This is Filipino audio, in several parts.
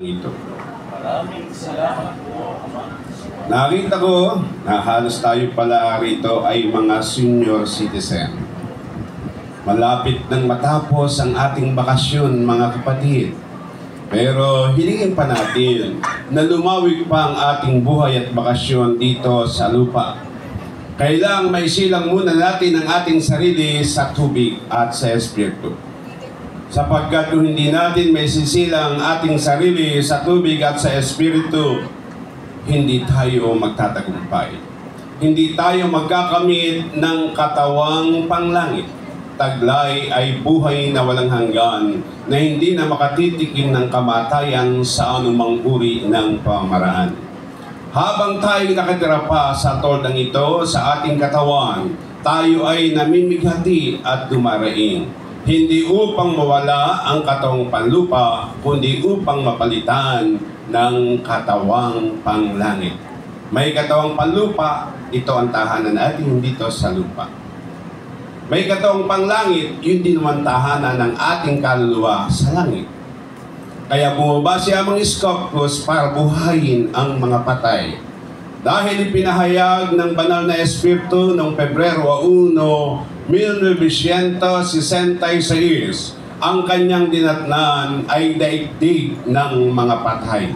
Ito. Maraming salamat po, Ama. Nakita ko na halos tayo pala rito ay mga senior citizen. Malapit nang matapos ang ating bakasyon, mga kapatid. Pero hilingin pa natin na lumawig pa ang ating buhay at bakasyon dito sa lupa. Kailangang maisilang muna natin ang ating sarili sa tubig at sa espiritu. Sapagkat kung hindi natin may sisilang ating sarili sa tubig at sa espiritu, hindi tayo magtatagumpay. Hindi tayo magkakamit ng katawang panglangit. Taglay ay buhay na walang hanggan na hindi na makatitikim ng kamatayan sa anumang uri ng pamaraan. Habang tayo nakatira pa sa tordang ito sa ating katawan, tayo ay namimighati at dumaraing. Hindi upang mawala ang katawang panlupa, kundi upang mapalitan ng katawang panglangit. May katawang panlupa, ito ang tahanan natin dito sa lupa. May katawang panglangit, yun din naman tahanan ng ating kaluluwa sa langit. Kaya bumaba si Amang Iskopos para buhayin ang mga patay. Dahil ipinahayag ng banal na espiritu noong Pebrero 1, 1966, ang kanyang dinatnan ay daigdig ng mga patay.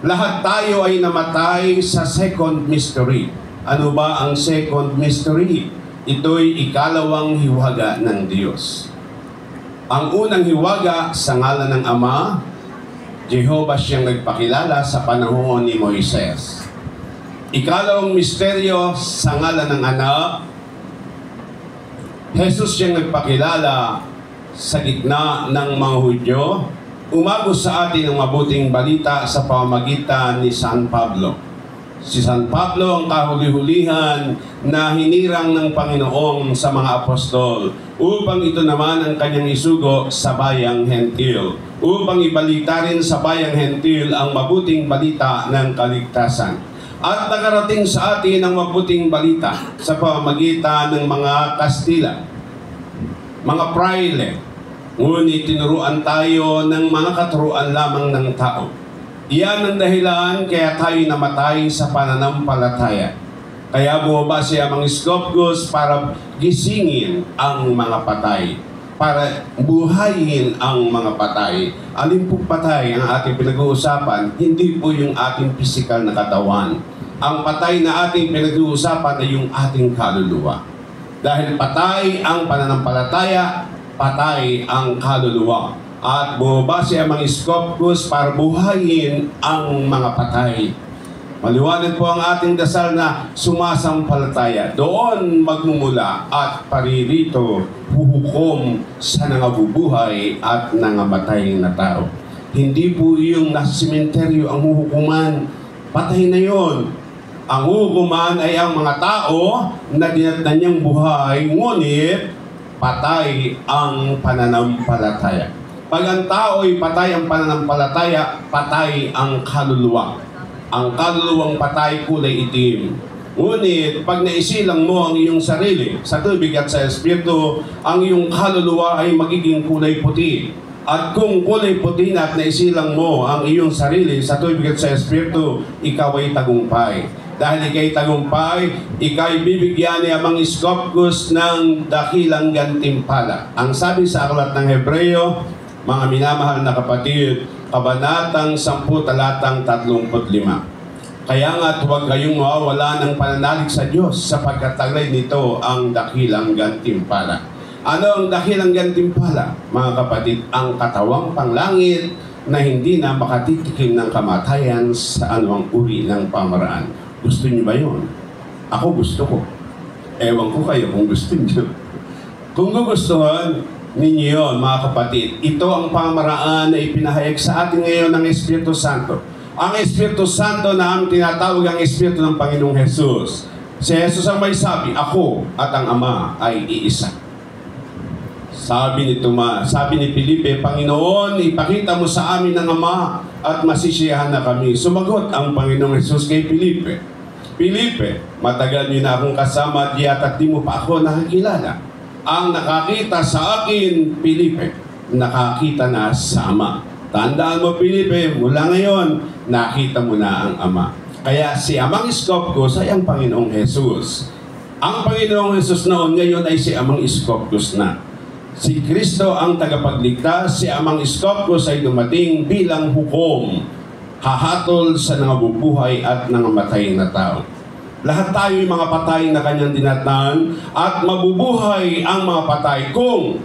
Lahat tayo ay namatay sa second mystery. Ano ba ang second mystery? Ito'y ikalawang hiwaga ng Diyos. Ang unang hiwaga sa ngalan ng Ama, Jehovah siyang nagpakilala sa panahon ni Moises. Ikalawang misteryo sa ngalan ng Anak, Jesus siyang nagpakilala sa gitna ng mga Hudyo. Umagos sa atin ang mabuting balita sa pamamagitan ni San Pablo. Si San Pablo ang kahuli-hulihan na hinirang ng Panginoon sa mga apostol upang ito naman ang kanyang isugo sa bayang Hentil, upang ibalita rin sa bayang Hentil ang mabuting balita ng kaligtasan. At nakarating sa atin ang mabuting balita sa pamamagitan ng mga Kastila, mga praile. Ngunit tinuruan tayo ng mga katuruan lamang ng tao. Iyan ang dahilan kaya tayo namatay sa pananampalataya. Kaya bumaba si Amang Iskopos para gisingin ang mga patay, para buhayin ang mga patay. Alin po patay ang ating pinag-uusapan? Hindi po yung ating pisikal na katawan. Ang patay na ating pinag-uusapan ay yung ating kaluluwa. Dahil patay ang pananampalataya, patay ang kaluluwa. At bumaba si Amang Iskopos para buhayin ang mga patay. Maliwanag po ang ating dasal na sumasampalataya. Doon magmumula at paririto huhukom sa nangabubuhay at nangamatay na tao. Hindi po yung nasa sementeryo ang huhukuman. Patay na yon. Ang hukuman ay ang mga tao na dinatnan niyang buhay, ngunit patay ang pananampalataya. Pag ang tao ay patay ang pananampalataya, patay ang kaluluwa. Ang kaluluwang patay, kulay itim. Ngunit pag naisilang mo ang iyong sarili sa tubig at sa espiritu, ang iyong kaluluwa ay magiging kulay puti. At kung kulay puti na at naisilang mo ang iyong sarili sa tubig at sa espiritu, ikaw ay tagumpay. Dahil ikay tagumpay, ikay bibigyan ni Amang Iskopos ng dakilang gantimpala. Ang sabi sa aklat ng Hebreo, mga minamahal na kapatid, Kabanatang 10, talatang 35. Kaya nga't huwag kayong mawawala ng pananalig sa Diyos sapagkat taglay nito ang dakilang gantimpala. Ano ang dakilang gantimpala? Mga kapatid, ang katawang panglangit na hindi na makatitikim ng kamatayan sa anumang uri ng pamaraan. Gusto niyo ba yun? Ako gusto ko. Ewan ko kayo kung gusto niyo. Kung gugustuhan ninyo yun, mga kapatid, ito ang pamaraan na ipinahayag sa atin ngayon ng Espiritu Santo. Ang Espiritu Santo na ang tinatawag ang Espiritu ng Panginoong Jesus. Si Jesus ang may sabi, ako at ang Ama ay iisa. Sabi ni Felipe, Panginoon, ipakita mo sa amin ang Ama at masisiyahan na kami. Sumagot ang Panginoong Jesus kay Felipe, Felipe, matagal niyo na akong kasama at di mo pa ako nakakilala. Ang nakakita sa akin, Felipe, nakakita na sa Ama. Tandaan mo, Felipe, mula ngayon, nakita mo na ang Ama. Kaya si Amang Iskopkos ay ang Panginoong Jesus. Ang Panginoong Jesus noon, ngayon ay si Amang Iskopkos na. Si Kristo ang tagapagligtas, si Amang Iskopkos ay dumating bilang hukom, hahatol sa nangabubuhay at nangamatay na tao. Lahat tayo ay mga patay na kanyang dinatnan at mabubuhay ang mga patay kung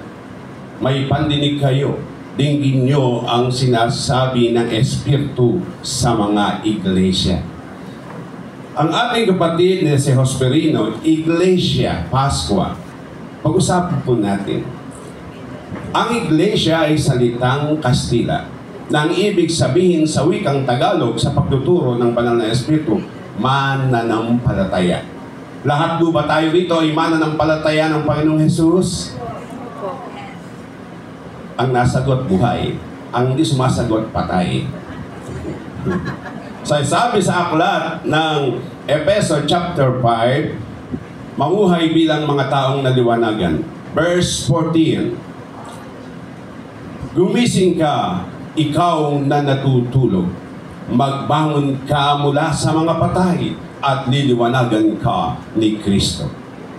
may pandinig kayo. Dinggin nyo ang sinasabi ng Espiritu sa mga iglesia. Ang ating kapatid na si Hosperino, Iglesia Pascua. Pag-usapan po natin. Ang iglesia ay salitang Kastila na ang ibig sabihin sa wikang Tagalog sa pagtuturo ng banal na Espiritu, mananampalataya. Lahat po ba tayo rito ay mananampalataya ng Panginoong Jesus? Ang nasagot buhay, ang hindi sumasagot patay. So, sabi sa aklat ng Efeso chapter 5, mamuhay bilang mga taong naliwanagan. Verse 14, gumising ka, ikaw na natutulog. Magbangon ka mula sa mga patay at liliwanagan ka ni Kristo.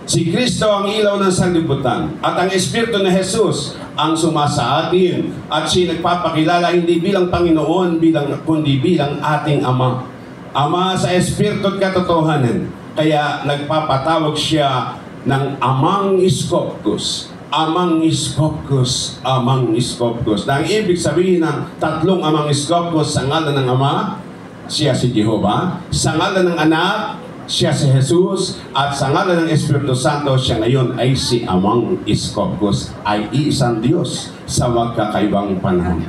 Si Kristo ang ilaw ng sanlibutan at ang Espiritu na Jesus ang sumasa atin at siya nagpapakilala hindi bilang Panginoon kundi bilang ating Ama. Ama sa Espiritu at katotohanan. Kaya nagpapatawag siya ng Amang Iskopkos. Amang Iskopkos, Amang Iskopkos. Na ang ibig sabihin ng tatlong Amang Iskopkos sa ngalan ng Ama, siya si Jehovah. Sa ngalan ng Anak, siya si Jesus, at sa ngalan ng Espiritu Santo, siya ngayon ay si Amang Iskopkos, ay iisang Diyos sa magkakaibang panahon.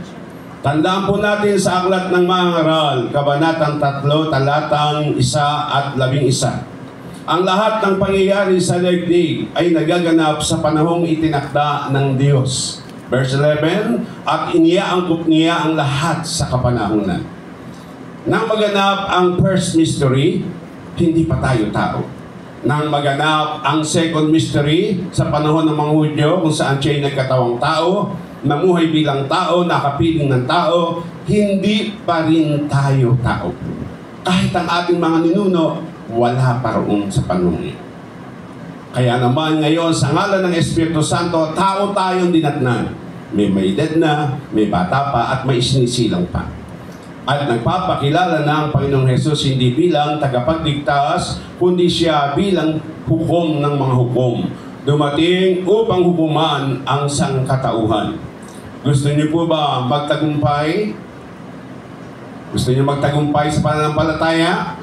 Tandaan po natin sa aklat ng mga ngaral, Kabanatang 3, talatang 1 at 11. Ang lahat ng pangyayari sa daigdig ay nagaganap sa panahong itinakda ng Diyos. Verse 11, at iniaangkop niya ang lahat sa kapanahunan. Nang maganap ang first mystery, hindi pa tayo tao. Nang maganap ang second mystery sa panahon ng mga Hudyo, kung saan siya ay nagkatawang tao, namuhay bilang tao, nakapiling ng tao, hindi pa rin tayo tao. Kahit ang ating mga ninuno, wala pa roon sa panahon. Kaya naman ngayon, sa ngalan ng Espiritu Santo, tao tayong dinatnan. May edad na, may bata pa, at may sinisilang pa. At nagpapakilala na ang Panginoong Jesus hindi bilang tagapagligtas, kundi siya bilang hukom ng mga hukom. Dumating upang hukuman ang sangkatauhan. Gusto niyo po ba magtagumpay? Gusto niyo magtagumpay sa pananampalataya?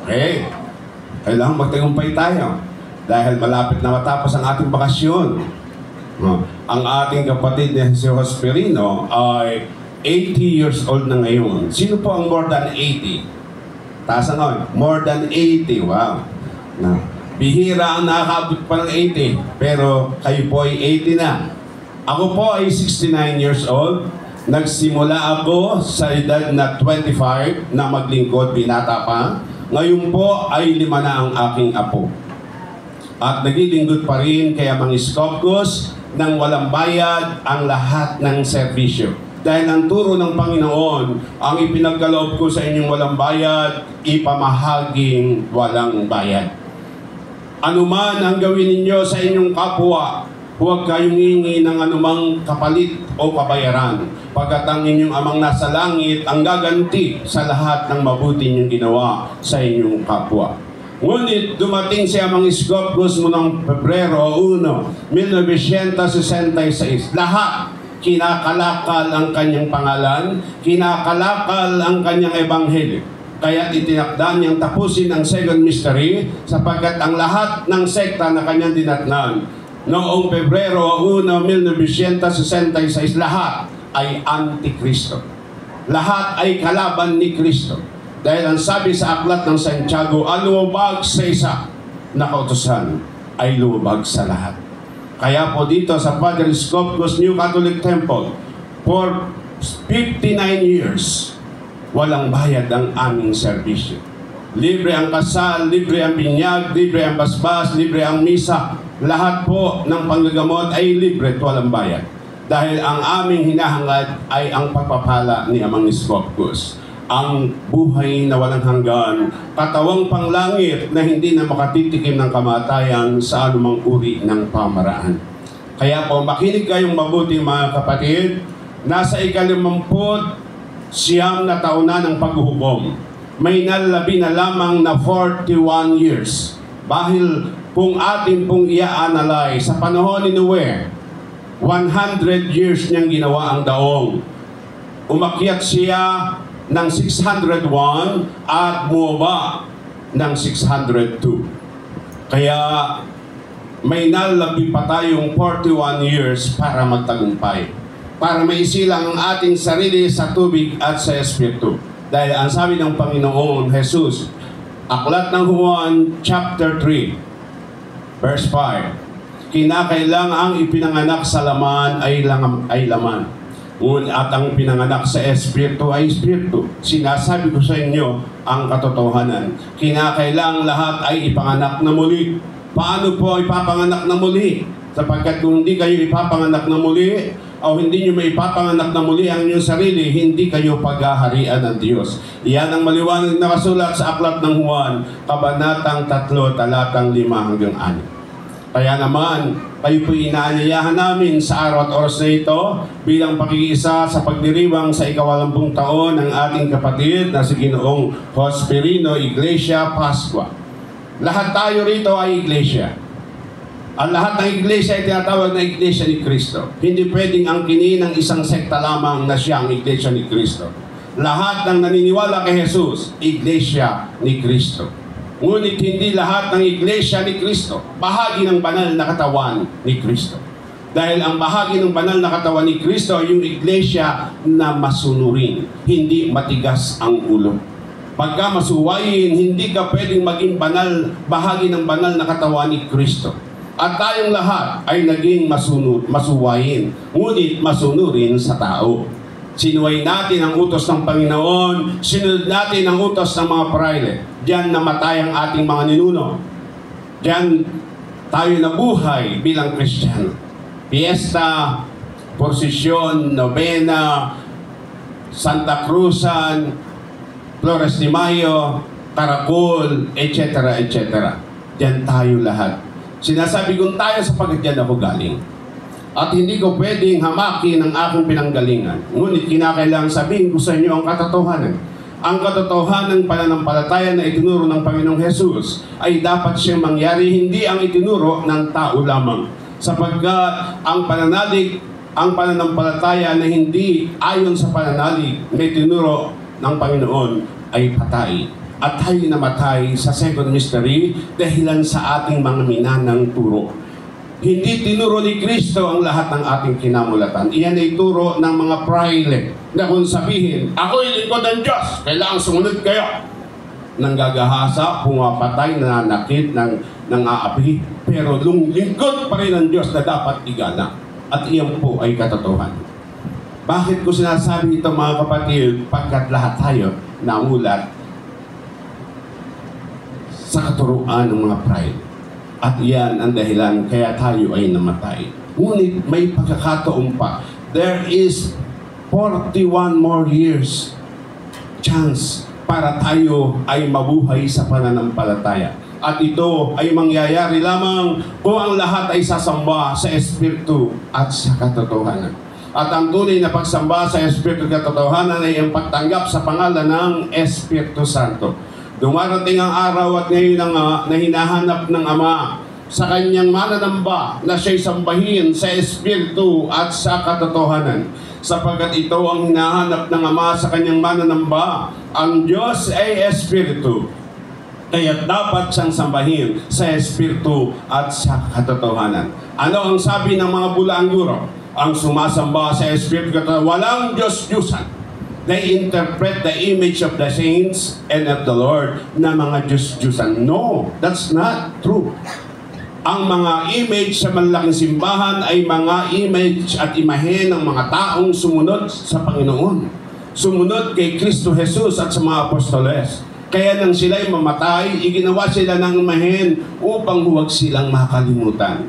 Okay. Kailangan magtagumpay tayo. Dahil malapit na matapos ang ating bakasyon. Ang ating kapatid na si Hosperino ay 80 years old na ngayon. Sino po ang more than 80? Taas na more than 80. Wow. Bihira ang nakakaabot pa ng 80. Pero kayo po ay 80 na. Ako po ay 69 years old. Nagsimula ako sa edad na 25 na maglingkod, binata pa. Ngayon po ay 5 na ang aking apo. At naglilingkod pa rin kaya mga Iskopkos nang walang bayad ang lahat ng serbisyo. Dahil ang turo ng Panginoon, ang ipinagkaloob ko sa inyong walang bayad, ipamahaging walang bayad. Ano man ang gawin ninyo sa inyong kapwa, huwag kayong hihingi ng anumang kapalit o kabayaran. Pagkat ang inyong amang nasa langit ang gaganti sa lahat ng mabuti ninyong ginawa sa inyong kapwa. Ngunit dumating si Amang Iskopkos noong Pebrero 1, 1966. Lahat kinakalakal ang kanyang pangalan, kinakalakal ang kanyang ebanghelyo. Kaya itinakda niyang tapusin ang second mystery sapagkat ang lahat ng sekta na kanyang dinatnan noong Pebrero 1, 1966, lahat ay antikristo. Lahat ay kalaban ni Kristo. Dahil ang sabi sa aklat ng Santiago, ang lumabag sa isa na kautusan ay lumabag sa lahat. Kaya po dito sa Father Iskopkos New Catholic Temple, for 59 years, walang bayad ang aming serbisyo. Libre ang kasal, libre ang binyag, libre ang basbas, libre ang misa. Lahat po ng panggagamot ay libre at walang bayad. Dahil ang aming hinahangad ay ang pagpapala ni Amang Iskopkos. Ang buhay na walang hanggan, katawang panglangit na hindi na makatitikim ng kamatayan sa anumang uri ng pamaraan. Kaya po, makinig kayong mabuti mga kapatid, nasa 59 na taon na ng paghuhukom. May nalabi na lamang na 41 years. Bahil kung atin pong i-analyze sa panahon ni Noe, 100 years niyang ginawa ang daong. Umakyat siya ng 601 at bumaba ng 602. Kaya may nalabi pa tayong 41 years para magtagumpay. Para maisilang ang ating sarili sa tubig at sa Espiritu. Dahil ang sabi ng Panginoon Jesus, Aklat ng Juan chapter 3, verse 5, kinakailangang ang ipinanganak sa laman ay laman. At ang pinanganak sa Espiritu ay Espiritu. Sinasabi ko sa inyo ang katotohanan. Kinakailangang lahat ay ipanganak na muli. Paano po ipapanganak na muli? Sapagkat kung hindi kayo ipapanganak na muli, o hindi nyo maipapanganak na muli ang inyong sarili, hindi kayo paghaharian ng Diyos. Iyan ang maliwanag na kasulat sa Aklat ng Juan, Kabanatang 3, talatang 5 hanggang 6. Kaya naman, kayo po inaanyayahan namin sa araw at oras na ito bilang pakikiisa sa pagdiriwang sa 80 taon ng ating kapatid na si Ginoong Hosperino Iglesia Pascua. Lahat tayo rito ay iglesia. Ang lahat ng iglesia ay tinatawag na Iglesia ni Cristo. Hindi pwedeng angkinin ng isang sekta lamang na siya ang Iglesia ni Cristo. Lahat ng naniniwala kay Jesus, Iglesia ni Cristo. Ngunit hindi lahat ng Iglesia ni Cristo bahagi ng banal na katawan ni Cristo. Dahil ang bahagi ng banal na katawan ni Cristo ay yung Iglesia na masunurin, hindi matigas ang ulo. Pagka masuwayin, hindi ka pwedeng maging banal, bahagi ng banal na katawan ni Cristo. At tayong lahat ay naging masuwayin, ngunit masunurin sa tao. Sinuway natin ang utos ng Panginoon, sinunod natin ang utos ng mga praile. Diyan namatay ang ating mga ninuno. Diyan tayo nabuhay bilang Kristiyano. Fiesta, Prosesyon, Novena, Santa Cruzan, Flores de Mayo, Caracol, etc. etc. Diyan tayo lahat. Sinasabi kong tayo sapagkat diyan ako galing. At hindi ko pwedeng hamakin ang aking pinanggalingan. Ngunit kinakailangan sabihin ko sa inyo ang katotohanan. Ang katotohanan ng pananampalataya na itinuro ng Panginoong Jesus ay dapat siyang mangyari, hindi ang itinuro ng tao lamang. Sapagkat ang pananampalataya na hindi ayon sa pananalig na itinuro ng Panginoon ay patay. At tayo namatay sa second mystery dahilan sa ating mga minanang turo. Hindi tinuro ni Kristo ang lahat ng ating kinamulatan. Iyan ay turo ng mga praile na kung sabihin, ako'y lingkod ng Diyos, kailangan sumunod kayo. Nanggagahasa, pumapatay, nananakit, nang aapi, pero lingkod pa rin ng Diyos na dapat igalang. At iyan po ay katotohanan. Bakit ko sinasabi ito mga kapatid? Pagkat lahat tayo namulat sa katuruan ng mga praile. At iyan ang dahilan kaya tayo ay namatay. Ngunit may pagkakataon pa. There is 41 more years chance para tayo ay mabuhay sa pananampalataya. At ito ay mangyayari lamang kung ang lahat ay sasamba sa Espiritu at sa katotohanan. At ang tunay na pagsamba sa Espiritu at katotohanan ay ang pagtanggap sa pangalan ng Espiritu Santo. Dumarating ang araw at ngayon na hinahanap ng Ama sa kanyang mananamba na siya'y sambahin sa Espiritu at sa katotohanan. Sapagkat ito ang hinahanap ng Ama sa kanyang mananamba. Ang Diyos ay Espiritu. Kaya dapat siyang sambahin sa Espiritu at sa katotohanan. Ano ang sabi ng mga bulaang guro? Ang sumasamba sa Espiritu at walang Diyos-Diyusan. They interpret the image of the saints and of the Lord na mga Diyos-Diyusan. No, that's not true. Ang mga image sa malalaking simbahan ay mga image at imahe ng mga taong sumunod sa Panginoon. Sumunod kay Kristo Jesus at sa mga apostoles. Kaya nang sila'y mamatay, iginawa sila ng imahen upang huwag silang makalimutan.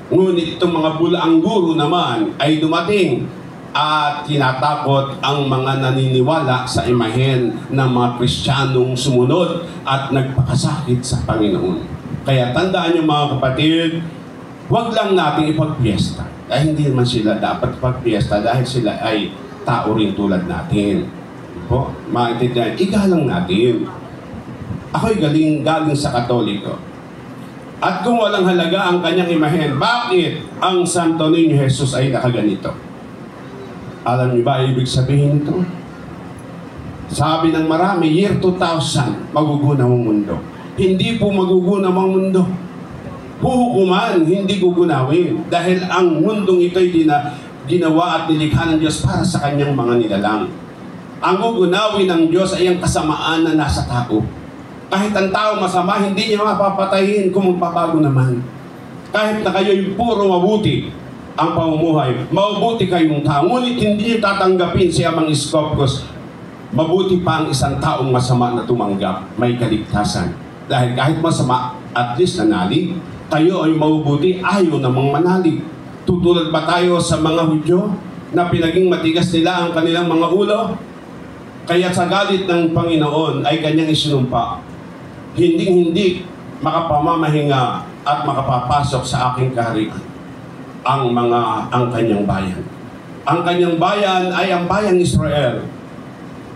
Ngunit itong mga bulaang guro naman ay dumating at tinatakot ang mga naniniwala sa imahen ng mga Kristiyanong sumunod at nagpakasakit sa Panginoon. Kaya tandaan niyo mga kapatid, huwag lang natin ipagpiesta. Dahil hindi naman sila dapat ipagpiesta dahil sila ay tao rin tulad natin. Po, maintindihan, igalang natin. Ako'y galing sa Katoliko. At kung walang halaga ang kanyang imahen, bakit ang Santo Niño Jesus ay nakaganito? Alam niyo ba ibig sabihin nito? Sabi ng marami, year 2000, magugunaw ang mundo. Hindi po magugunaw ang mundo. Huhukuman, hindi gugunawin. Dahil ang mundong ito'y ginawa at nilikha ng Diyos para sa kanyang mga nilalang. Ang gugunawin ng Diyos ay ang kasamaan na nasa tao. Kahit ang tao masama, hindi niya mapapatayin kung magpabago naman. Kahit na kayo'y puro mabuti ang pamumuhay, mabuti kayong tao, ngunit hindi niyo tatanggapin si Amang Iskopkos, mabuti pa ang isang taong masama na tumanggap, may kaligtasan. Dahil kahit masama, at least nanalig, kayo ay mabubuti, ayaw namang manalig. Tutulad ba tayo sa mga Hudyo na pinaging matigas nila ang kanilang mga ulo? Kaya sa galit ng Panginoon ay kanyang isinumpa, hindi makapamamahinga at makapapasok sa aking kaharian ang kanyang bayan. Ang kanyang bayan ay ang bayang Israel.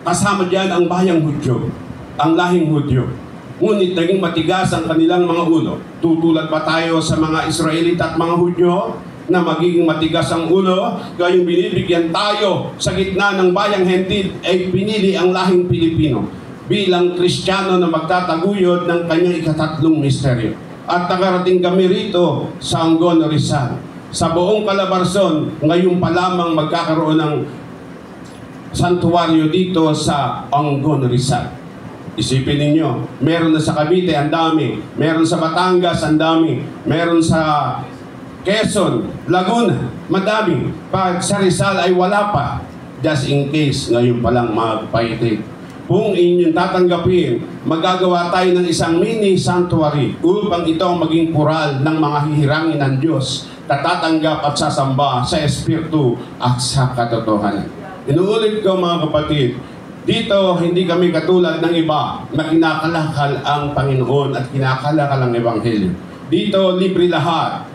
Kasama diyan ang bayang Hudyo, ang lahing Hudyo. Ngunit naging matigas ang kanilang mga ulo. Tutulad pa tayo sa mga Israelita at mga Hudyo na magiging matigas ang ulo, gayong binibigyan tayo sa gitna ng bayang Hentil ay pinili ang lahing Pilipino bilang Kristiyano na magtataguyod ng kanyang ikatatlong misteryo. At nakarating kami rito sa Angono, Rizal. Sa buong Calabarzon, ngayon pa lamang magkakaroon ng santuaryo dito sa Angono, Rizal. Isipin ninyo, meron na sa Cavite, ang dami. Meron sa Batangas, ang dami. Meron sa Quezon, Laguna, madami. Pag sa Rizal ay wala pa. Just in case, ngayon pa lang magpaitin. Kung inyong tatanggapin, magagawa tayo ng isang mini sanctuary upang ito ang maging pural ng mga hihirangin ng Diyos na tatanggap at sasamba sa Espiritu at sa katotohanan. Inuulit ko mga kapatid, dito hindi kami katulad ng iba na kinakalakal ang Panginoon at kinakalakal ang Ebanghelyo. Dito libre lahat.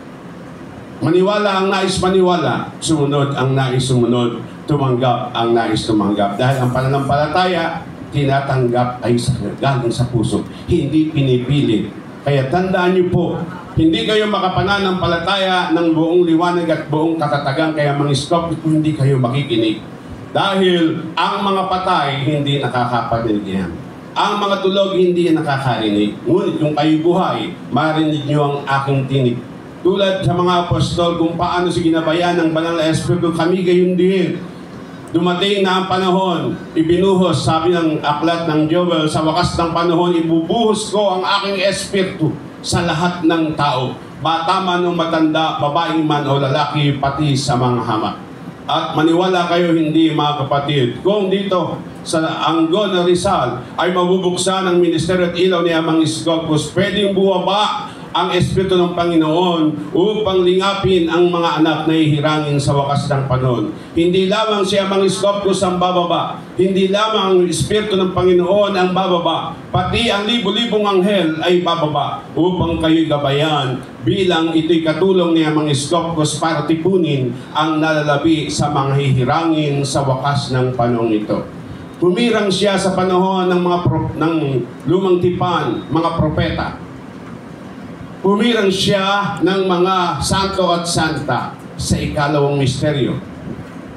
Maniwala ang nais maniwala, sumunod ang nais sumunod, tumanggap ang nais tumanggap. Dahil ang pananampalataya, tinatanggap ay galing sa puso, hindi pinipili. Kaya tandaan niyo po, hindi kayo makapananampalataya ng buong liwanag at buong katatagan, kaya mangiskop kung hindi kayo makikinig. Dahil ang mga patay hindi nakakaparinig yan. Ang mga tulog hindi nakakarinig. Ngunit kung kayo buhay, marinig niyo ang aking tinig. Tulad sa mga apostol kung paano si ginabayan ng Banal na Espiritu, kami gayon din. Dumating na ang panahon, ibinuhos, sabi ng aklat ng Joel, sa wakas ng panahon, ibubuhos ko ang aking espiritu sa lahat ng tao. Bata man o matanda, babaeng man o lalaki, pati sa mga hamak. At maniwala kayo hindi mga kapatid, kung dito sa Angono, Rizal ay mabubuksan ang ministeryo at ilaw ni Amang Iskopkos, pwedeng buwaba ang Espiritu ng Panginoon upang lingapin ang mga anak na ihirangin sa wakas ng panahon. Hindi lamang si Amang Iskopkos ang bababa, hindi lamang ang Espiritu ng Panginoon ang bababa, pati ang libo-libong anghel ay bababa upang kayo'y gabayan bilang ito'y katulong ni Amang Iskopkos para tipunin ang nalalabi sa mga hihirangin sa wakas ng panahon ito. Pumirang siya sa panahon ng ng lumang tipan, mga propeta. Pumirang siya ng mga santo at santa sa ikalawang misteryo.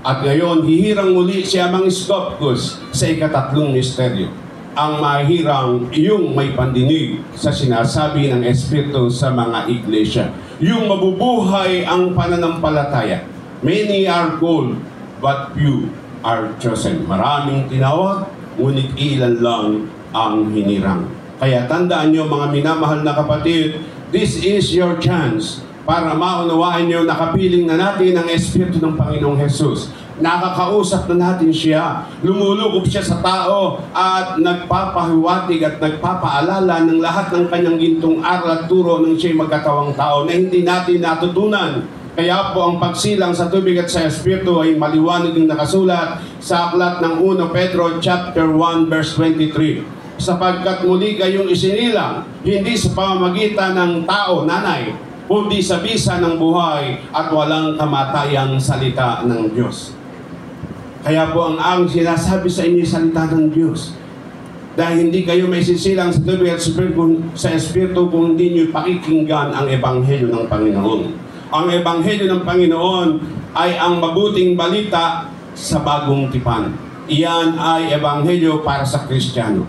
At ngayon, hihirang muli si Amang Iskopkos sa ikatatlong misteryo. Ang mahirang iyong may pandinig sa sinasabi ng Espiritu sa mga iglesia. Yung mabubuhay ang pananampalataya. Many are called, but few are chosen. Maraming tinawag, ngunit ilan lang ang hinirang. Kaya tandaan nyo mga minamahal na kapatid, this is your chance para maunawaan nyo na kapiling na natin ang Espiritu ng Panginoong Jesus. Nakakausap na natin siya. Lumulukop siya sa tao at nagpapahiwatig at nagpapaalala ng lahat ng kanyang gintong aral at turo ng siya'y magkatawang tao na hindi natin natutunan. Kaya po ang pagsilang sa tubig at sa Espiritu ay maliwanag ng nakasulat sa aklat ng 1 Pedro chapter 1 verse 23. Sapagkat muli kayong isinilang, hindi sa pamamagitan ng tao, nanay, kundi sa bisa ng buhay at walang kamatayang salita ng Diyos. Kaya po ang sinasabi sa inyo salita ng Diyos. Dahil hindi kayo may sisilang sa tubig at sa Espiritu kung hindi nyo pakikinggan ang Ebanghelyo ng Panginoon. Ang Ebanghelyo ng Panginoon ay ang mabuting balita sa bagong tipan. Iyan ay Ebanghelyo para sa Kristiyano.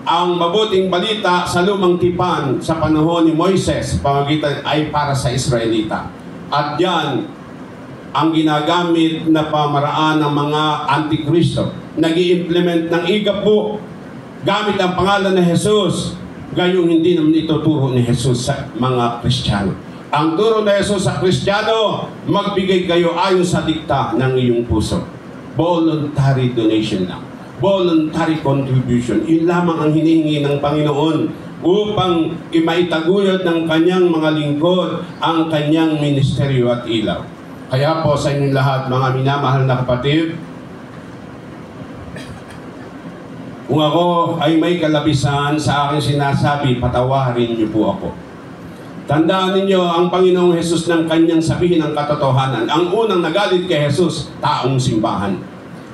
Ang mabuting balita sa lumang tipan sa panahon ni Moises, pamagitan ay para sa Israelita. At yan ang ginagamit na pamaraan ng mga antikristo. Nag-i-implement ng igapo gamit ang pangalan ng Jesus. Gayong hindi naman ituturo ni Jesus sa mga Kristiyano. Ang turo ni Jesus sa Kristiyano, magbigay kayo ayon sa dikta ng iyong puso. Voluntary donation lang. Voluntary contribution. Yun lamang ang hinihingi ng Panginoon upang imaitaguyod ng kanyang mga lingkod ang kanyang ministeryo at ilaw. Kaya po sa inyong lahat, mga minamahal na kapatid, kung ako ay may kalabisan sa aking sinasabi, patawarin niyo po ako. Tandaan ninyo, ang Panginoong Jesus ng kanyang sabihin ng katotohanan. Ang unang nagalit kay Jesus, taong simbahan.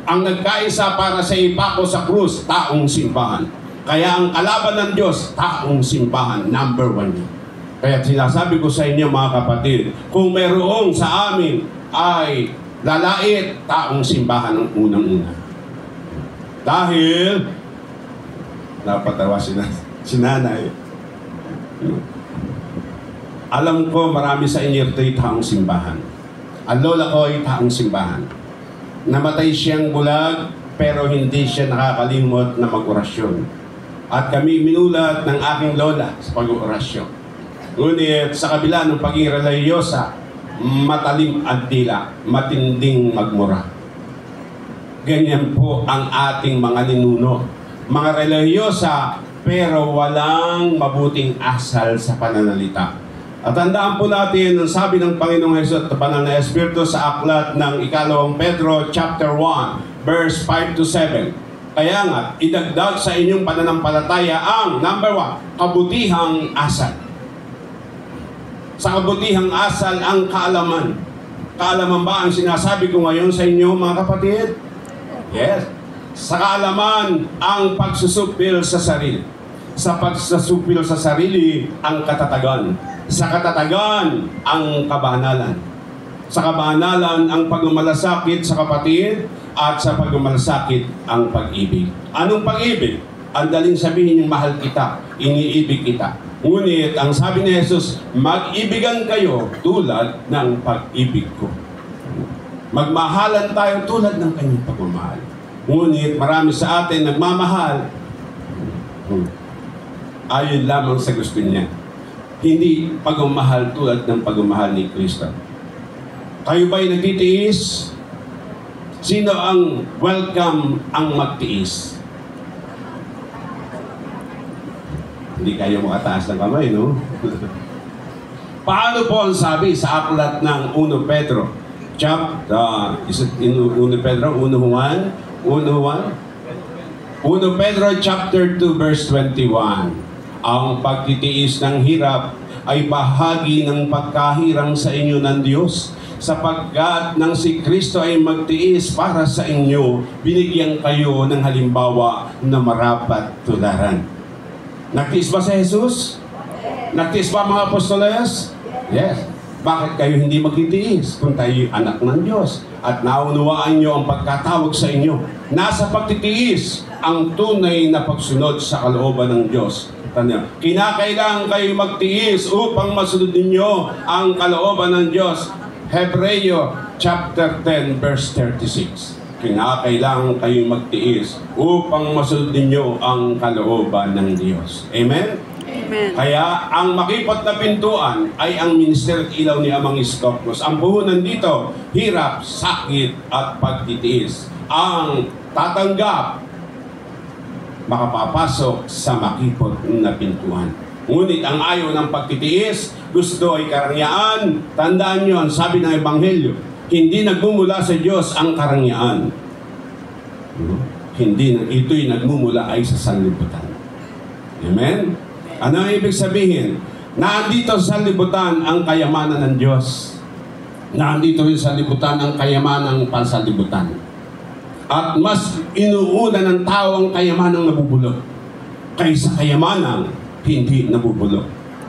Ang nagkaisa para sa ipako sa krus, taong simbahan. Kaya ang kalaban ng Diyos, taong simbahan, number 1. Kaya sinasabi ko sa inyo mga kapatid, kung mayroong sa amin ay lalait, taong simbahan ang unang-una. Dahil, napatawa si nanay. Alam ko marami sa inyo ito'y taong simbahan. Ang lola ko ay taong simbahan. Namatay siyang bulag, pero hindi siya nakakalimot na mag-orasyon. At kami minulat ng aking lola sa pag-orasyon. Ngunit sa kabila ng pagiging religyosa, matalim ang tila, matinding magmura. Ganyan po ang ating mga ninuno. Mga religyosa, pero walang mabuting asal sa pananalita. At tandaan po natin ang sabi ng Panginoong Hesus at Banal na Espiritu sa aklat ng 2 Pedro chapter 1, verse 5 to 7. Kaya nga, idagdag sa inyong pananampalataya ang number 1, kabutihang asal. Sa kabutihang asal ang kaalaman. Kaalaman ba ang sinasabi ko ngayon sa inyo mga kapatid? Yes. Sa kaalaman ang pagsusupil sa sarili. Sa pagsusupil sa sarili ang katatagan. Sa katatagan ang kabanalan. Sa kabanalan ang pagmamalasakit sa kapatid at sa pagmamalasakit ang pag-ibig. Anong pag-ibig? Ang daling sabihin yung mahal kita, iniibig kita. Ngunit, ang sabi ni Jesus, mag-ibigan kayo tulad ng pag-ibig ko. Magmahalan tayo tulad ng kanyang pagmamahal. Ngunit, marami sa atin nagmamahal. Ayon lamang sa gusto niya. Hindi pagmamahal tulad ng pagmamahal ni Kristo. Kayo ba'y nagtitiis? Sino ang welcome ang magtiis? Hindi kayo makataas ng kamay, no? Paano po ang sabi sa aklat ng 1 Pedro? Is it in 1 Pedro? 1 Pedro chapter 2 verse 21. Ang pagtitiis ng hirap ay bahagi ng pagkahirang sa inyo ng Diyos, sapagkat nang si Kristo ay magtiis para sa inyo, binigyan kayo ng halimbawa na marapat tularan. Nagtiis ba si Jesus? Nagtiis ba mga apostoles? Yes. Bakit kayo hindi magtitiis kung tayo anak ng Diyos? At naunawaan nyo ang pagkatawag sa inyo. Nasa pagtitiis ang tunay na pagsunod sa kalooban ng Diyos. Kinakailangan kayo magtiis upang masunod ninyo ang kalooban ng Diyos. Hebreo chapter 10 verse 36. Kinakailangan kayo magtiis upang masunod ninyo ang kalooban ng Diyos. Amen? Amen. Kaya ang makipot na pintuan ay ang ministeryo at ilaw ni Amang Iskopos. Ang puhunan dito, hirap, sakit at pagtitiis. Ang tatanggap, makapapasok sa makipot na pintuan. Ngunit ang ayaw ng pagtitiis, gusto ay karangyaan. Tandaan nyo, ang sabi ng Ebanghelyo, hindi nagmumula sa Diyos ang karangyaan. Ito'y nagmumula ay sa sanlibutan. Amen? Ano ang ibig sabihin? Nandito sa sanlibutan ang kayamanan ng Diyos. Nandito rin sa sanlibutan ang kayamanan ng pansanlibutan. At mas inuuna ng tao ang kayamanang nabubulok kaysa kayamanang hindi nabubulok.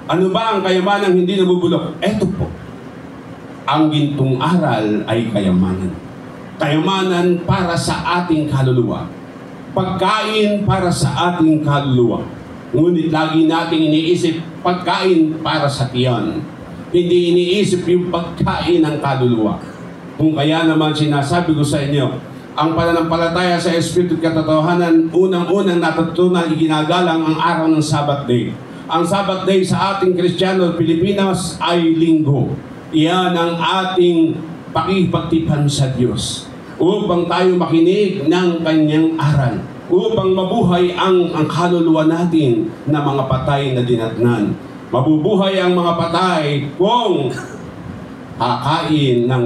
Ano ba ang kayamanang hindi nabubulok? Eto po. Ang gintong aral ay kayamanan. Kayamanan para sa ating kaluluwa. Pagkain para sa ating kaluluwa. Ngunit lagi nating iniisip pagkain para sa tiyan. Hindi iniisip yung pagkain ng kaluluwa. Kung kaya naman sinasabi ko sa inyo, ang pananampalataya sa Espiritu at katotohanan, unang-unang natutunan, iginagalang ang araw ng Sabbath Day. Ang Sabbath Day sa ating Kristiyano Pilipinas ay linggo. Iyan ang ating pakipagtipan sa Diyos upang tayo makinig ng kanyang aral, upang mabuhay ang kaluluwa natin na mga patay na dinatnan. Mabubuhay ang mga patay kung kakain ng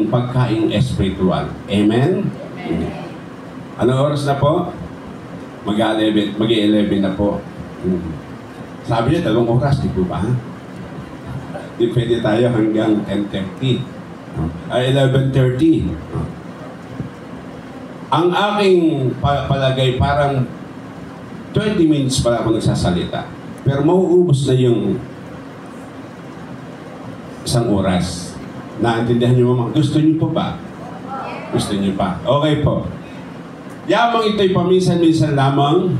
pagkain espiritual. Amen? Anong oras na po? Mag-11 na po. Sabi niya, 2 oras, di po ba? Di pwede tayo hanggang 10:30. 11:30. Ang aking palagay, parang 20 minutes pa ako nagsasalita. Pero mauubos na yung 1 oras. Naintindihan niyo mo, gusto niyo po ba? Gusto niyo pa? Okay po. Yamang ito'y paminsan-minsan lamang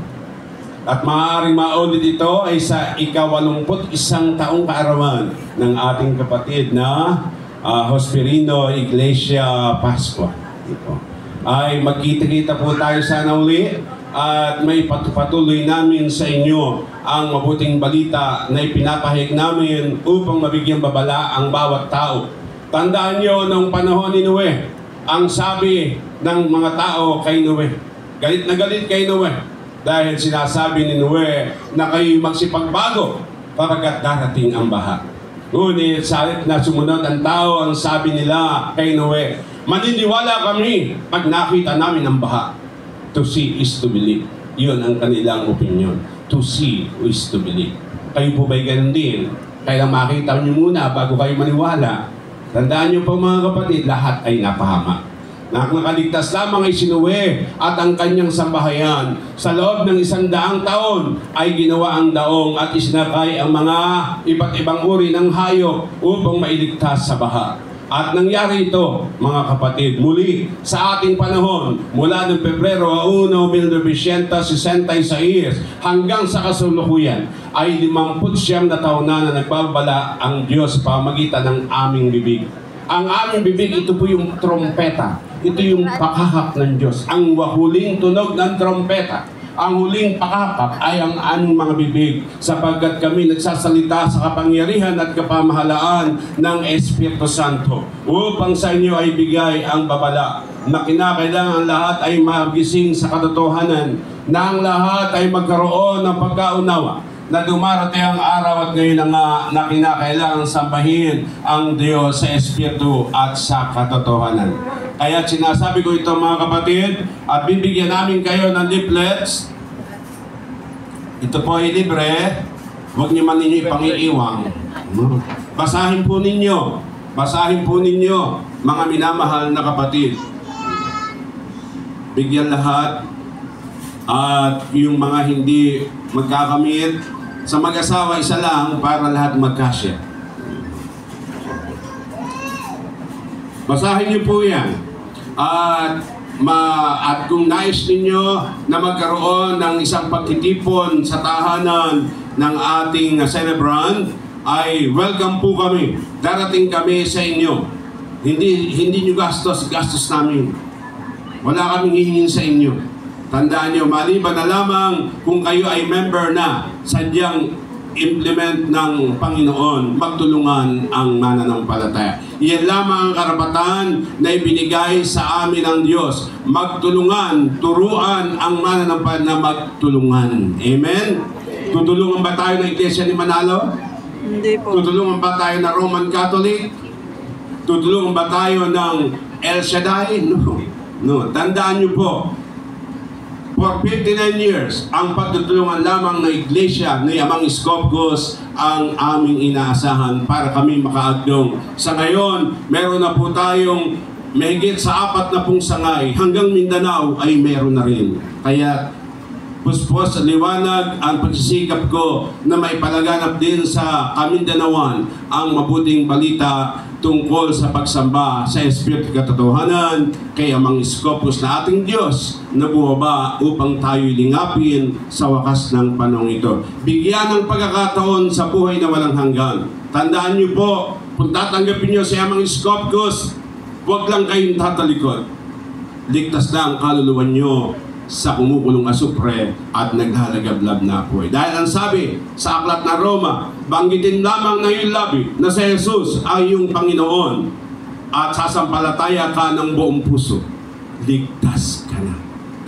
at maaaring maulit ito ay sa ika-81 taong kaarawan ng ating kapatid na Hosperino Iglesia Pascua. Ito. Ay magkita-kita po tayo sana uli at may patuloy namin sa inyo ang mabuting balita na ipinapahayag namin upang mabigyang babala ang bawat tao. Tandaan nyo nung panahon ni Noe, ang sabi ng mga tao kay Noe, galit na galit kay Noe dahil sinasabi ni Noe na kayo magsipagbago pagkat darating ang baha. Ngunit sa halip na sumunod ang tao, ang sabi nila kay Noe, maniniwala kami pag nakita namin ang baha. To see is to believe. Yun ang kanilang opinion. To see is to believe. Kayo po ba'y ganun din? Kaya makita nyo muna bago kayo maniwala. Tandaan nyo po mga kapatid, lahat ay napahama. Nakaligtas lamang ay si Noe at ang kanyang sambahayan. Sa loob ng 100 taon ay ginawa ang daong at isinakay ang mga iba't ibang uri ng hayop upang mailigtas sa baha. At nangyari ito, mga kapatid, muli sa ating panahon, mula noong Pebrero 1, 1966 hanggang sa kasulukuyan, ay 59 na taon na nagbabala ang Diyos sa pamamagitan ng aming bibig. Ang aming bibig, ito po yung trompeta. Ito yung pakahak ng Diyos. Ang huling tunog ng trompeta. Ang huling pakakap ay ang aming mga bibig sapagkat kami nagsasalita sa kapangyarihan at kapamahalaan ng Espiritu Santo upang sa inyo ay bigay ang babala na kinakailangan lahat ay magising sa katotohanan na ang lahat ay magkaroon ng pagkaunawa na dumarating ang araw at ngayon na kinakailangan sambahin ang Diyos sa Espiritu at sa katotohanan. Kaya sinasabi ko ito mga kapatid at bibigyan namin kayo ng leaflets. Ito po ay libre. Huwag niyo man ninyo ipangiiwang. Basahin po ninyo. Basahin po ninyo mga minamahal na kapatid. Bigyan lahat at yung mga hindi magkakamit sa mag-asawa isa lang para lahat magkasya. Basahin niyo po yan. At kung nais ninyo na magkaroon ng isang pagtitipon sa tahanan ng ating celebrant, ay welcome po kami. Darating kami sa inyo. Hindi nyo gastos namin. Wala kaming hihingin sa inyo. Tandaan nyo, maliban na lamang kung kayo ay member na, sadyang implement ng Panginoon, magtulungan ang mananampalataya. Yan lamang ang karapatan na ibinigay sa amin ng Diyos. Magtulungan, turuan ang mananampalataya na magtulungan. Amen? Tutulungan ba tayo ng Iglesia ni Manalo? Hindi po. Tutulungan ba tayo ng Roman Catholic? Tutulungan ba tayo ng El Shaddai? No. No. Tandaan niyo po, for 59 years, ang pagtutulungan lamang ng Iglesia ni Amang Iskopkos ang aming inaasahan para kami makaagdong. Sa ngayon, meron na po tayong mahigit sa 40 sangay. Hanggang Mindanao ay meron na rin. Kaya puspos liwanag ang pagsisikap ko na maipalaganap din sa Kamindanawan ang mabuting balita tungkol sa pagsamba sa Espiritu Katotohanan kay Amang Iskopkos na ating Diyos na buwaba upang tayo'y lingapin sa wakas ng panahon ito. Bigyan ng pagkakataon sa buhay na walang hanggan. Tandaan niyo po, kung tatanggapin niyo si Amang Iskopkos, huwag lang kayong tatalikod. Ligtas na ang kaluluwa niyo sa kumukulong asupre at naglalagablab na apoy. Dahil ang sabi sa aklat ng Roma, banggitin lamang na iyong labi na si Jesus ay iyong Panginoon at sasampalataya ka ng buong puso. Ligtas ka na.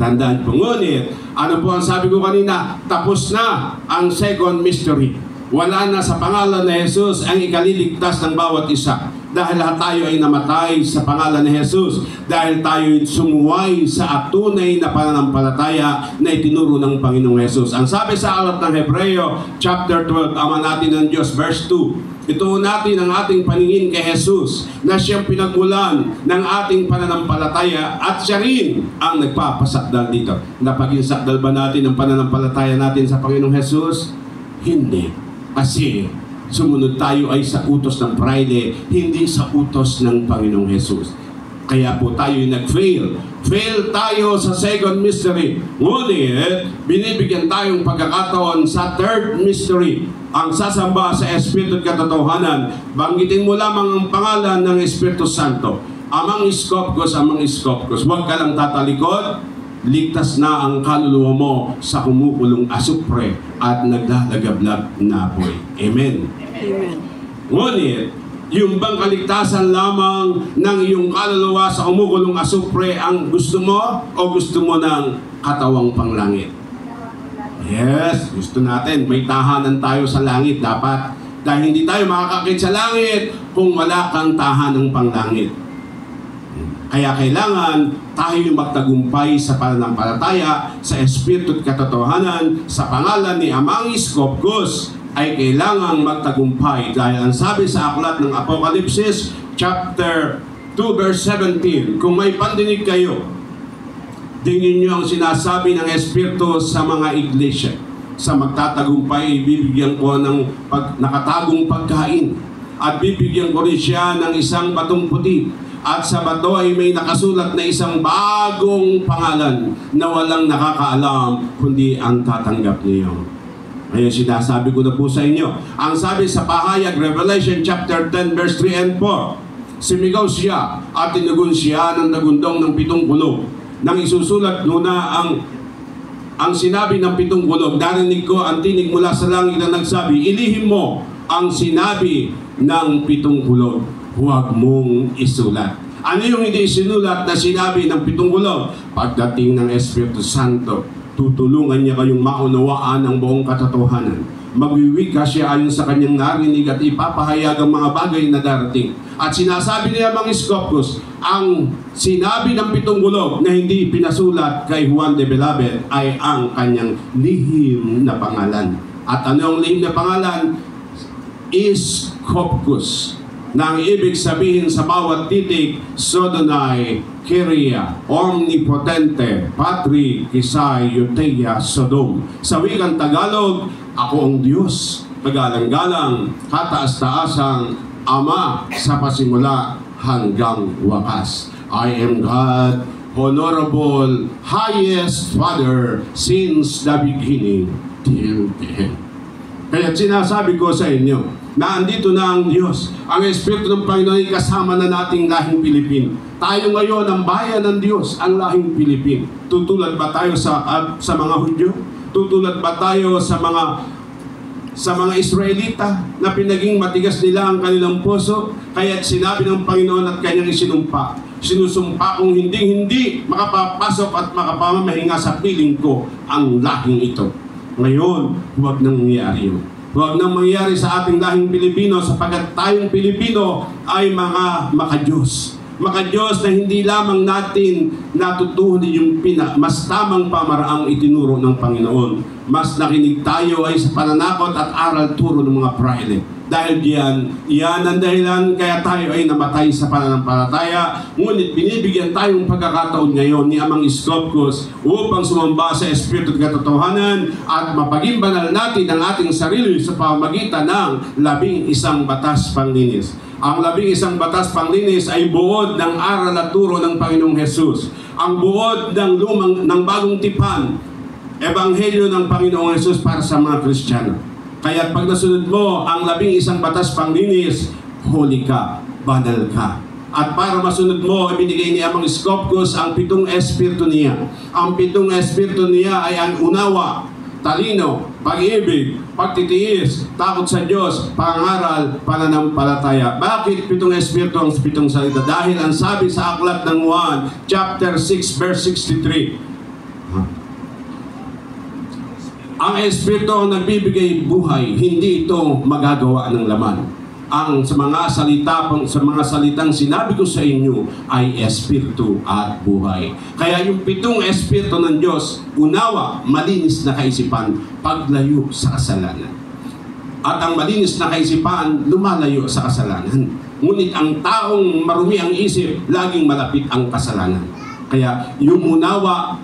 Tandaan po, ngunit, ano po ang sabi ko kanina? Tapos na ang second mystery. Wala na sa pangalan ni Jesus ang ikaliligtas ng bawat isa. Dahil lahat tayo ay namatay sa pangalan ni Jesus. Dahil tayo sumuway sa tunay na pananampalataya na itinuro ng Panginoong Jesus. Ang sabi sa aklat ng Hebreo, chapter 12, Ama natin ng Diyos, verse 2. Ituon natin ang ating paningin kay Jesus na siyang pinagmulan ng ating pananampalataya at siya rin ang nagpapasakdal dito. Napaginsakdal ba natin ang pananampalataya natin sa Panginoong Jesus? Hindi. Kasi sumunod tayo ay sa utos ng praile, hindi sa utos ng Panginoong Jesus. Kaya po tayo nag-fail. Fail tayo sa second mystery. Ngunit, binibigyan tayong pagkakataon sa third mystery. Ang sasamba sa Espiritu at Katotohanan. Banggitin mo lamang ang pangalan ng Espiritu Santo. Amang Iskopkos, Amang Iskopkos. Huwag ka lang tatalikod. Ligtas na ang kaluluwa mo sa kumukulong asupre at naglalagablab na apoy. Amen. Amen. Ngunit, yung bang kaligtasan lamang ng iyong kaluluwa sa kumukulong asupre ang gusto mo o gusto mo ng katawang panglangit? Yes, gusto natin. May tahanan tayo sa langit dapat. Dahil hindi tayo makakakit sa langit kung wala kang tahanang panglangit. Kaya kailangan tayo magtagumpay sa pananampalataya sa Espiritu at Katotohanan sa pangalan ni Amang Iskopkos ay kailangang magtagumpay dahil ang sabi sa aklat ng Apokalipsis chapter 2 verse 17, kung may pandinig kayo, tingin niyo ang sinasabi ng Espiritu sa mga iglesia. Sa magtatagumpay, bibigyan ko ng nakatagong pagkain at bibigyan ko rin siya ng isang batong puti. At sa bato ay may nakasulat na isang bagong pangalan na walang nakakaalam kundi ang tatanggap niyo. Ngayon sinasabi ko na po sa inyo. Ang sabi sa pahayag, Revelation chapter 10 verse 3 and 4, sumigaw siya at tinugon siya ng nagundong ng 7 kulog. Nang isusulat nuna ang sinabi ng 7 kulog, narinig ko ang tinig mula sa langit na nagsabi, ilihim mo ang sinabi ng 7 kulog. Huwag mong isulat. Ano yung hindi isinulat na sinabi ng 7 kulog? Pagdating ng Espiritu Santo, tutulungan niya kayong maunawaan ang buong katotohanan. Magwiwika siya ayon sa kanyang narinig at ipapahayag ang mga bagay na darating. At sinasabi niya Amang Iskopkos, ang sinabi ng 7 kulog na hindi pinasulat kay Juan de Belabed ay ang kanyang lihim na pangalan. At ano ang lihim na pangalan? Iskopkos. Na ang ibig sabihin sa bawat titik, Sodonai, Kyria, Omnipotente, Patri, Kisay, Euteia, Sodom. Sa wikang Tagalog, ako ang Diyos, kagalang-galang, kataas-taasang Ama sa pasimula hanggang wakas. I am God, Honorable, Highest Father, since the beginning till the end. Kaya sinasabi ko sa inyo, na andito na ang Diyos. Ang Espiritu ng Panginoon ay kasama na nating lahing Pilipin. Tayo ngayon ang bayan ng Diyos, ang lahing Pilipin. Tutulad ba tayo sa mga Hudyo? Tutulad ba tayo sa mga sa mga Israelita na pinaging matigas nila ang kanilang puso, kaya sinabi ng Panginoon at kanyang isinumpa, sinusumpa kong hindi makapapasok at makapamamahinga sa piling ko ang lahing ito. Ngayon, huwag nang mangyari yun. Huwag nang mangyari sa ating lahing Pilipino, sapagkat tayong Pilipino ay mga makadiyos. Makadiyos na hindi lamang natin natutuhanin yung mas tamang pamaraang itinuro ng Panginoon. Mas nakinig tayo ay sa pananakot at aral turo ng mga praile. Dahil yan ang dahilan kaya tayo ay namatay sa pananampalataya. Ngunit binibigyan tayong pagkakataon ngayon ni Amang Iskopkos upang sumamba sa Espiritu at katotohanan at mapaging banal natin ang ating sarili sa pamamagitan ng 11 batas panglinis. Ang 11 batas panglinis ay buod ng aral at turo ng Panginoong Hesus. Ang buod ng bagong tipan, Ebanghelyo ng Panginoong Hesus para sa mga Kristiyano. Kaya pag nasunod mo ang 11 batas panglinis, holy ka, banal ka. At para masunod mo, ibinigay ni Amang Iskopkos ang 7 espiritu niya. Ang 7 espiritu niya ay ang unawa, talino, pag-ibig, pagtitiis, takot sa Diyos, pangaral, pananampalataya. Bakit 7 espiritu ang 7 salita? Dahil ang sabi sa aklat ng Juan, chapter 6, verse 63, ang Espiritu ang nagbibigay buhay, hindi ito magagawa ng laman. Ang sa mga salitang sinabi ko sa inyo ay Espiritu at buhay. Kaya yung 7 Espiritu ng Diyos, unawa, malinis na kaisipan, paglayo sa kasalanan. At ang malinis na kaisipan, lumalayo sa kasalanan. Ngunit ang taong marumi ang isip, laging malapit ang kasalanan. Kaya yung unawa,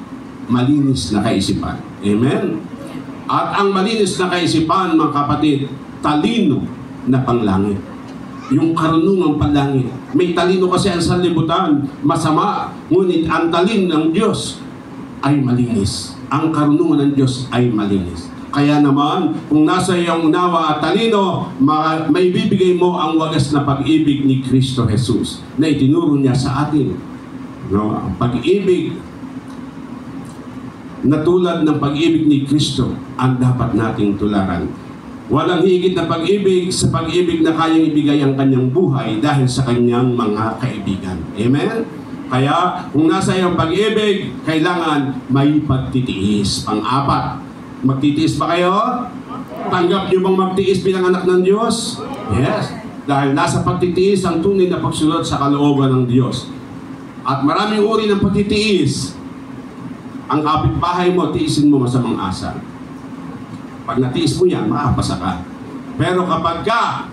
malinis na kaisipan. Amen? At ang malinis na kaisipan, mga kapatid, talino na panglangit. Yung karunungang panlangit. May talino kasi ang sanlibutan, masama. Ngunit ang talino ng Diyos ay malinis. Ang karunungan ng Diyos ay malinis. Kaya naman, kung nasa iyong unawa at talino, may bibigay mo ang wagas na pag-ibig ni Kristo Jesus na itinuro niya sa atin. No? Ang pag-ibig na tulad ng pag-ibig ni Kristo ang dapat nating tularan. Walang higit na pag-ibig sa pag-ibig na kayang ibigay ang kanyang buhay dahil sa kanyang mga kaibigan. Amen? Kaya kung nasa iyong pag-ibig, kailangan may pagtitiis. Pang-apat, magtitiis ba kayo? Tanggap niyo bang magtiis bilang anak ng Diyos? Yes. Dahil nasa pagtitiis ang tunay na pagsunod sa kalooban ng Diyos. At maraming uri ng pagtitiis. Ang kapitbahay mo, tiisin mo masamang asal. Pag natiis mo yan, makapasa ka. Pero kapag ka,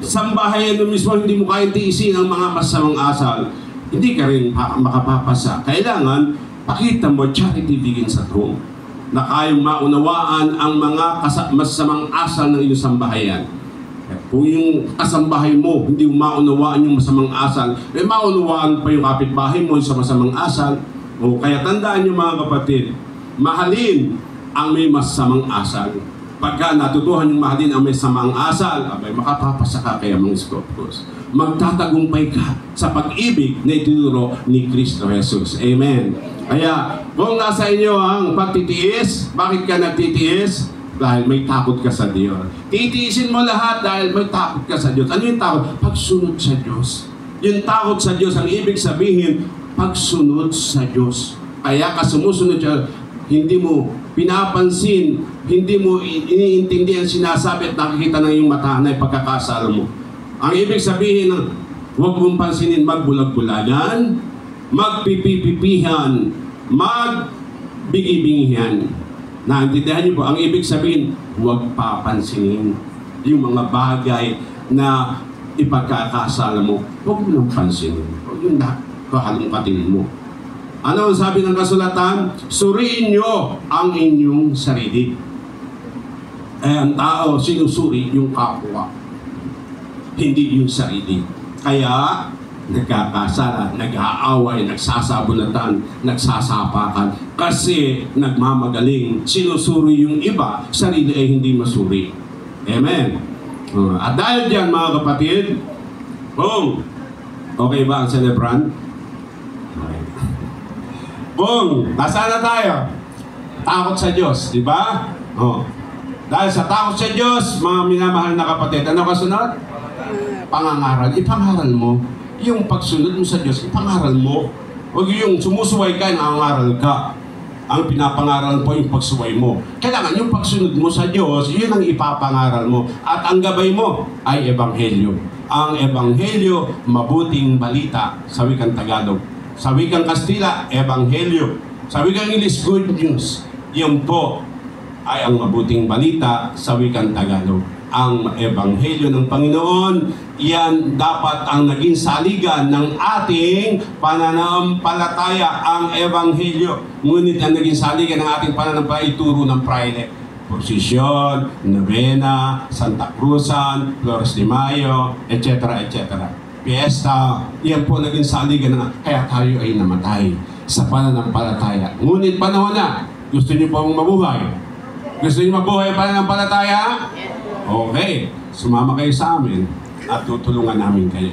sambahayan mo mismo, hindi mo kayang tiisin ang mga masamang asal, hindi ka rin makapapasa. Kailangan, pakita mo, charity begins at home. Na kayong maunawaan ang mga masamang asal ng iyong sambahayan. Kung yung kasambahay mo, hindi mo maunawaan yung masamang asal, maunawaan pa yung kapitbahay mo sa masamang asal. O kaya tandaan niyo mga kapatid, mahalin ang may masamang asal. Pagka natutuhan yung mahalin ang may masamang asal, abay makapapasa ka kaya mga Iskopkos. Magtatagumpay ka sa pag-ibig na itinuro ni Kristo Jesus. Amen. Kaya kung nasa inyo ang pagtitiis, bakit ka nagtitiis? Dahil may takot ka sa Diyos. Titiisin mo lahat dahil may takot ka sa Diyos. Ano yung takot? Pagsunod sa Diyos. Yung takot sa Diyos, ang ibig sabihin, pagsunod sa Diyos. Kaya ka sumusunod siya, hindi mo pinapansin, hindi mo iniintindi ang sinasabi at nakikita ng iyong mata na pagkakasala mo. Ang ibig sabihin ng huwag mong pansinin, magbulag-bulagan, magpipipipihan, magbigi-bingihan. Naintindihan niyo po, ang ibig sabihin, huwag papansinin yung mga bagay na ipagkakasala mo. Huwag mo nang pansinin. Huwag yung kahalungkatin mo. Ano ang sabi ng kasulatan? Suriin nyo ang inyong sarili. Ang tao, sinusuri yung kapwa. Hindi yung sarili. Kaya, nagkakasala, nag-aaway, nagsasabulatan, nagsasapakan. Kasi nagmamagaling, sinusuri yung iba, sarili ay hindi masuri. Amen. At dahil dyan mga kapatid, boom! Okay ba ang celebrant? Boom! Nasaan na tayo? Takot sa Diyos, di ba? Dahil sa takot sa Diyos, mga minamahal na kapatid, ano kasunod? Pangangaral. Ipangaral mo. Yung pagsunod mo sa Diyos, ipangaral mo. Huwag yung sumusuway ka, nangangaral ka. Ang pinapangaral po yung pagsuway mo. Kailangan yung pagsunod mo sa Diyos, yun ang ipapangaral mo. At ang gabay mo ay Ebanghelyo. Ang Ebanghelyo, mabuting balita sa wikang Tagalog. Sa wikang Kastila, Ebanghelyo. Sa wikang English, good news. Yun po ay ang mabuting balita sa wikang Tagalog. Ang Ebanghelyo ng Panginoon, yan dapat ang naging saligan ng ating pananampalataya, ang Ebanghelyo. Ngunit ang naging saligan ng ating pananampalataya, ituro ng praile. Posisyon, Novena, Santa Cruzan, Flores de Mayo, etc. etc. Fiesta, yan po naging saligan ng kaya tayo ay namatay sa pananampalataya. Ngunit panahon na, gusto niyo pong mabuhay? Gusto niyo mabuhay pananampalataya? Okay, sumama kayo sa amin at tutulungan namin kayo.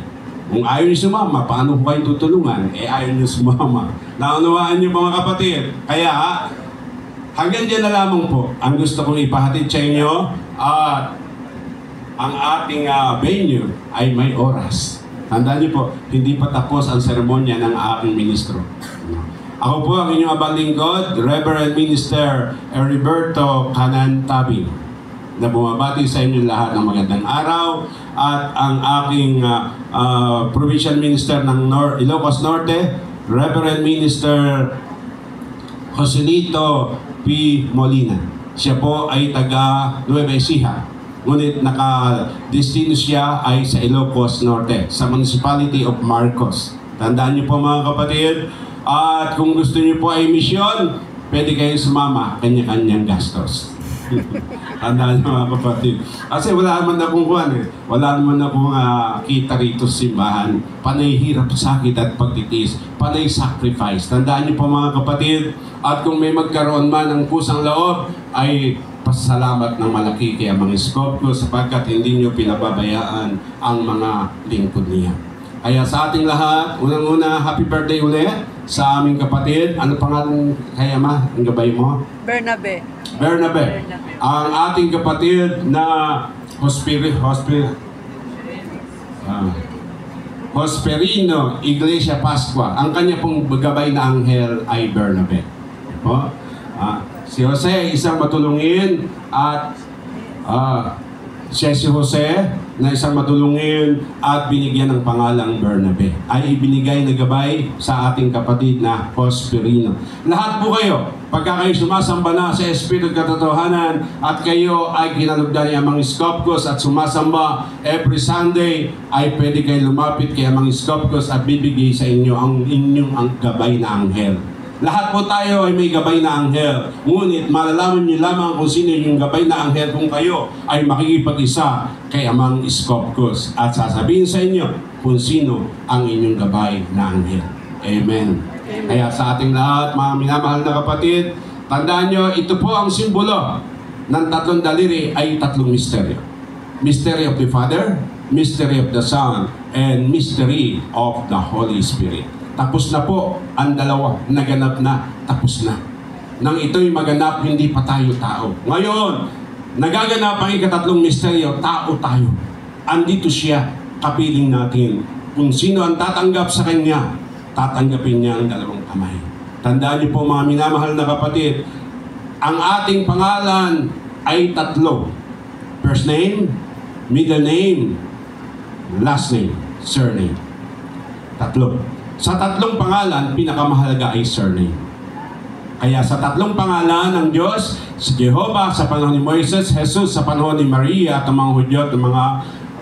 Kung ayaw niyo sumama, paano ko kayo tutulungan? Ayaw niyo sumama. Naunawaan niyo mga kapatid. Kaya, hanggang dyan na lamang po ang gusto kong ipahatid sa inyo at ang ating venue ay may oras. Tandaan niyo po, hindi pa tapos ang seremonya ng aking ministro. Ako po ang inyong abang lingkod, Reverend Minister Heriberto Canantabing, na bumabati sa inyo lahat ng magandang araw, at ang aking Provincial Minister ng Ilocos Norte, Reverend Minister Joselito P. Molina. Siya po ay taga Nueva Ecija, ngunit naka-destino siya ay sa Ilocos Norte, sa Municipality of Marcos. Tandaan niyo po mga kapatid, at kung gusto niyo po ay misyon, pwede kayong sumama, kanya-kanyang gastos. Tandaan niyo mga kapatid. Kasi wala naman akong wala naman akong kita rito sa simbahan. Panay hirap, sakit at pagtitiis. Panay sacrifice. Tandaan niyo po mga kapatid. At kung may magkaroon man ng pusang loob, ay pasalamat ng malaki kay Amang Iskopko sapagkat hindi niyo pinababayaan ang mga lingkod niya. Kaya sa ating lahat, unang-una, happy birthday ulit sa aming kapatid. Ano pangalan kay Ama? Ang gabay mo? Bernabe. Ang ating kapatid na Hosperino Iglesia Pascua. Ang kanya pong gabay na anghel ay Bernabe. Si Jose, isang matulungin, at siya si Jose na isang matulungin at binigyan ng pangalang Bernabe, ay ibinigay na gabay sa ating kapatid na Hosperino. Lahat po kayo, pagka kayo sumasamba na sa Espiritu at Katotohanan at kayo ay kinalugdan ni Amang Iskopkos at sumasamba every Sunday, ay pwede kayo lumapit kay Amang Iskopkos at bibigay sa inyo ang inyong gabay na anghel. Lahat po tayo ay may gabay na anghel. Ngunit malalaman niyo lamang kung sino yung gabay na anghel kung kayo ay makikipag-isa kay Amang Iskopkos at sasabihin sa inyo kung sino ang inyong gabay na anghel. Amen. Kaya sa ating lahat, mga minamahal na kapatid, tandaan nyo, ito po ang simbolo ng tatlong daliri ay tatlong misteryo. Mystery of the Father, Mystery of the Son, and Mystery of the Holy Spirit. Tapos na po ang dalawa, naganap na, tapos na. Nang ito'y maganap, hindi pa tayo tao. Ngayon, nagaganap ang ikatatlong misteryo, tao tayo. Andito siya, kapiling natin. Kung sino ang tatanggap sa Kanya, tatanggapin niya ang dalawang kamay. Tandaan niyo po mga minamahal na kapatid, ang ating pangalan ay tatlo. First name, middle name, last name, surname. Tatlo. Sa tatlong pangalan, pinakamahalaga ay surname. Kaya sa tatlong pangalan ng Diyos, si Jehovah sa panahon ni Moises, Jesus sa panahon ni Maria at ang mga Hudyo at mga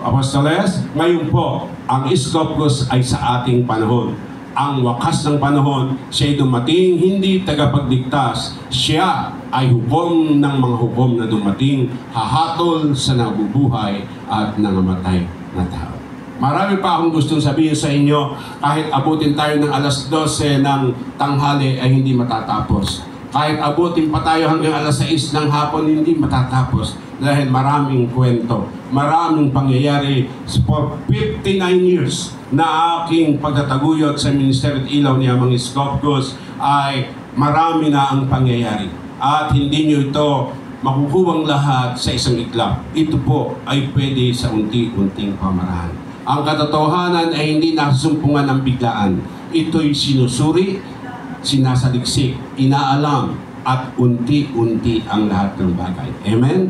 Apostoles, ngayon po, ang Iskopkos ay sa ating panahon. Ang wakas ng panahon, siya'y dumating, hindi tagapagligtas. Siya ay hukom ng mga hukom na dumating, hahatol sa nabubuhay at nangamatay na tao. Marami pa akong gustong sabihin sa inyo, kahit abutin tayo ng alas 12 ng tanghali ay hindi matatapos. Kahit abutin pa tayo hanggang alas 6 ng hapon, hindi matatapos. Dahil maraming kwento, maraming pangyayari. For 59 years na aking pagtataguyod sa Ministeryo at Ilaw ni Amang Iskopkos ay marami na ang pangyayari. At hindi nyo ito makukuwang lahat sa isang iglap. Ito po ay pwede sa unti-unting pamaraan. Ang katotohanan ay hindi nasusumpungan ng biglaan. Ito'y sinusuri, sinasaliksik, inaalam, at unti-unti ang lahat ng bagay. Amen?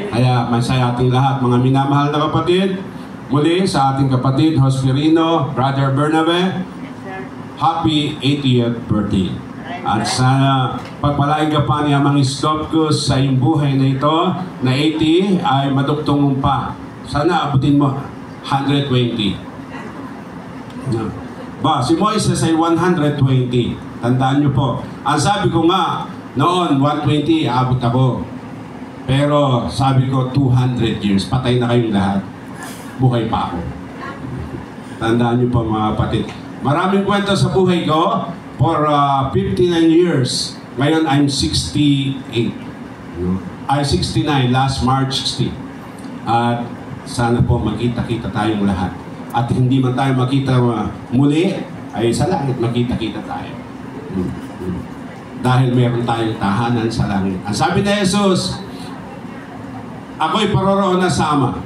Kaya masaya ating lahat, mga minamahal na kapatid. Muli sa ating kapatid, Hosferino, Brother Bernabe, happy 80th birthday. At sana pagpalain ka pa ni Amang Iskopkos sa iyong buhay na ito, na 80 ay madugtong pa. Sana abutin mo 120. No. Ba, si Moises ay 120. Tandaan niyo po. Ang sabi ko nga, noon 120, abot ako. Pero sabi ko 200 years, patay na kayong lahat. Buhay pa ako. Tandaan niyo po mga kapatid. Maraming kwento sa buhay ko. For 59 years. Ngayon, I'm 68. I'm 69, last March 60. At sana po magkita-kita tayong lahat. At hindi man tayo makita muli, ay sa langit magkita-kita tayo. Dahil meron tayong tahanan sa langit. Ang sabi ni Jesus, ako'y paroroon na sa Ama.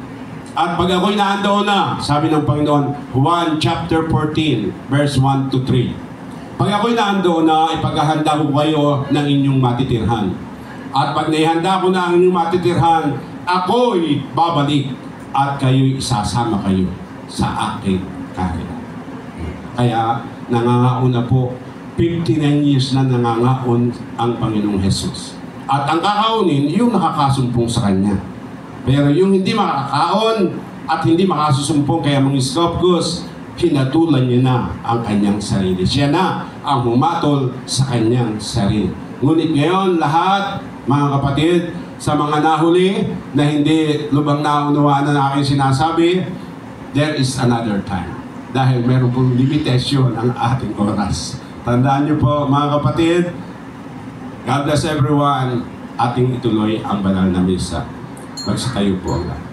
At pag ako'y naandoon na, sabi ng Panginoon, Juan chapter 14, verse 1 to 3. Pag ako'y naandoon na, ipaghahanda ko kayo ng inyong matitirhan. At pag naihanda ko na ang inyong matitirhan, ako'y babalik at kayo'y isasama kayo sa aking kaharian. Kaya nangangaon po, 59 years na nangangaon ang Panginoong Jesus. At ang kakaunin, yung nakakasumpong sa Kanya. Pero yung hindi makakaon at hindi makasusumpong kaya mga Iskopkos, hinatulan niya na ang kanyang sarili. Siya na ang humatol sa kanyang sarili. Ngunit ngayon, lahat, mga kapatid, sa mga nahuli na hindi lubang naunawaan na aking sinasabi, there is another time. Dahil meron pong limitasyon ang ating oras. Tandaan niyo po, mga kapatid, God bless everyone, ating ituloy ang banal na misa. Magsitayo po ang lahat.